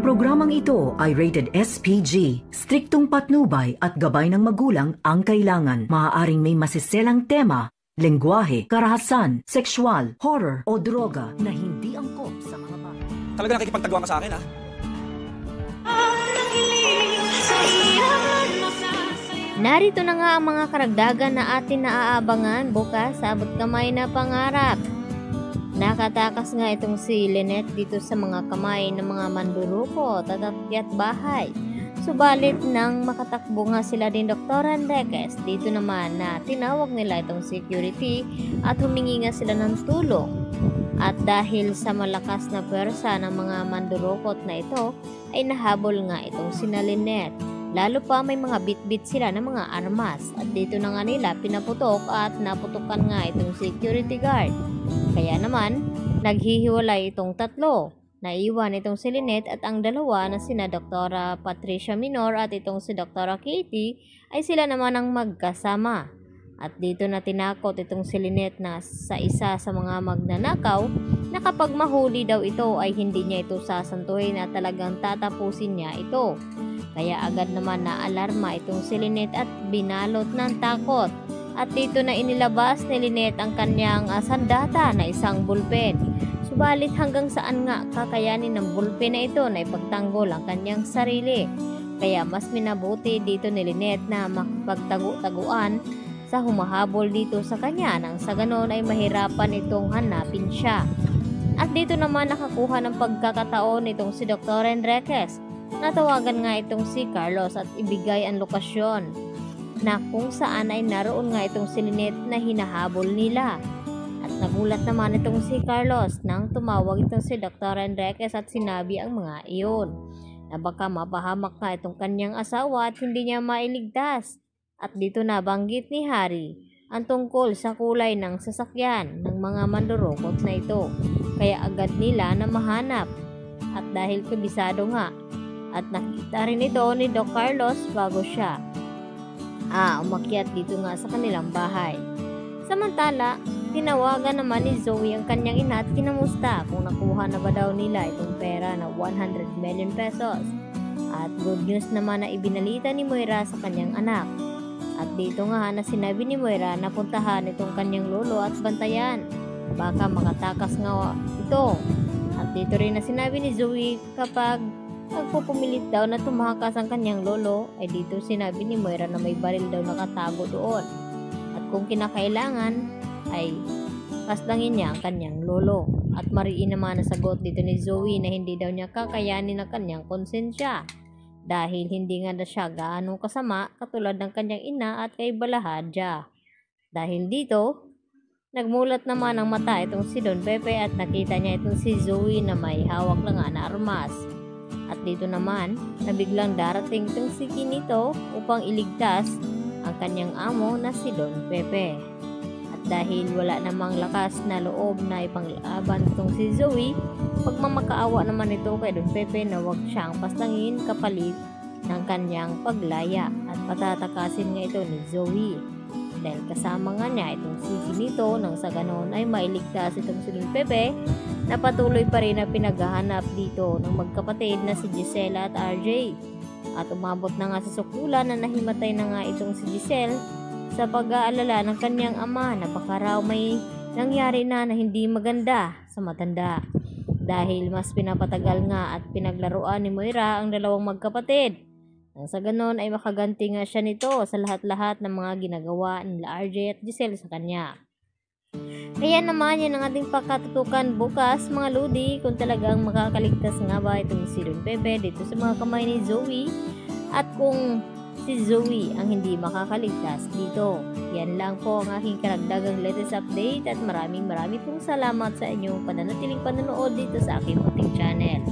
Ang programang ito ay rated SPG. Striktong patnubay at gabay ng magulang ang kailangan. Maaaring may masiselang tema, lengguwahe, karahasan, sexual, horror o droga na hindi angkop sa mga bata. Talaga nakikipagtaguan ka sa akin, ha? Narito na nga ang mga karagdagan na atin naaabangan bukas sa abot kamay na pangarap. Nakatakas nga itong si Lynette dito sa mga kamay ng mga mandurukot at akyat bahay. Subalit nang makatakbo nga sila din Dr. Enriquez, dito naman na tinawag nila itong security at humingi nga sila ng tulong. At dahil sa malakas na pwersa ng mga mandurukot na ito, ay nahabol nga itong sina Lynette. Lalo pa may mga bit-bit sila ng mga armas at dito na nga nila pinaputok at naputukan nga itong security guard. Kaya naman, naghihiwalay itong tatlo. Naiwan itong si Lynette at ang dalawa na sina Dr. Patricia Minor at itong si Dr. Katie ay sila naman ang magkasama. At dito na tinakot itong si Lynette na sa isa sa mga magnanakaw na kapag mahuli daw ito ay hindi niya ito sasantuhin at talagang tatapusin niya ito. Kaya agad naman na alarma itong si Lynette at binalot ng takot. At dito na inilabas ni Lynette ang kanyang sandata na isang bulpen. Subalit hanggang saan nga kakayanin ng bulpen na ito na ipagtanggol ang kanyang sarili. Kaya mas minabuti dito ni Lynette na makapagtagu-taguan sa humahabol dito sa kanya nang sa ganon ay mahirapan itong hanapin siya. At dito naman nakakuha ng pagkakataon itong si Dr. Enriquez. Natawagan nga itong si Carlos at ibigay ang lokasyon na kung saan ay naroon nga itong si Lynette na hinahabol nila. At nagulat naman itong si Carlos nang tumawag itong si Dr. Enriquez at sinabi ang mga iyon na baka mapahamak nga itong kanyang asawa at hindi niya mailigtas. At dito na banggit ni Harry ang tungkol sa kulay ng sasakyan ng mga mandurukot na ito. Kaya agad nila na mahanap at dahil kabisado nga at nakita rin ito ni Doc Carlos bago siya umakyat dito nga sa kanilang bahay. Samantala, tinawagan naman ni Zoe ang kanyang ina at kinamusta kung nakuha na ba daw nila itong pera na 100 million pesos. At good news naman na ibinalita ni Moira sa kanyang anak. At dito nga na sinabi ni Moira na puntahan itong kanyang lolo at bantayan. Baka makatakas nga ito. At dito rin na sinabi ni Zoe kapag nagpupumilit daw na tumakas ang kanyang lolo, ay dito sinabi ni Moira na may baril daw nakatago doon. At kung kinakailangan, ay paslangin niya ang kanyang lolo. At mariin naman na sagot dito ni Zoe na hindi daw niya kakayanin ang kanyang konsensya. Dahil hindi nga na siya gaano kasama katulad ng kanyang ina at kay Balahadja. Dahil dito, nagmulat naman ang mata itong si Don Pepe at nakita niya itong si Zoe na may hawak na nga na armas. At dito naman, nabiglang darating itong si Kinito upang iligtas ang kanyang amo na si Don Pepe. At dahil wala namang lakas na loob na ipanglaban itong si Zoe, pagmamakaawa naman ito kay Don Pepe na huwag siyang paslangin kapalit ng kanyang paglaya at patatakasin nga ito ni Zoe. Dahil kasama nga niya itong si Kinito nang sa ganon ay mailigtas itong si Don Pepe na patuloy pa rin na pinaghahanap dito ng magkapatid na si Giselle at RJ. At umabot na nga sa sukulan na nahimatay na nga itong si Giselle sa pag-aalala ng kanyang ama na baka raw may nangyari na hindi maganda sa matanda. Dahil mas pinapatagal nga at pinaglaruan ni Moira ang dalawang magkapatid. Nang sa ganon ay makaganti nga siya nito sa lahat-lahat ng mga ginagawa ni RJ at Giselle sa kanya. Kaya naman yan ang ating pakatutukan bukas mga Lodi kung talagang makakaligtas nga ba itong si Don Pepe dito sa mga kamay ni Zoe at kung si Zoe ang hindi makakaligtas dito. Yan lang po ang aking karagdagang latest update at maraming pong salamat sa inyong pananatiling panonood dito sa aking puting channel.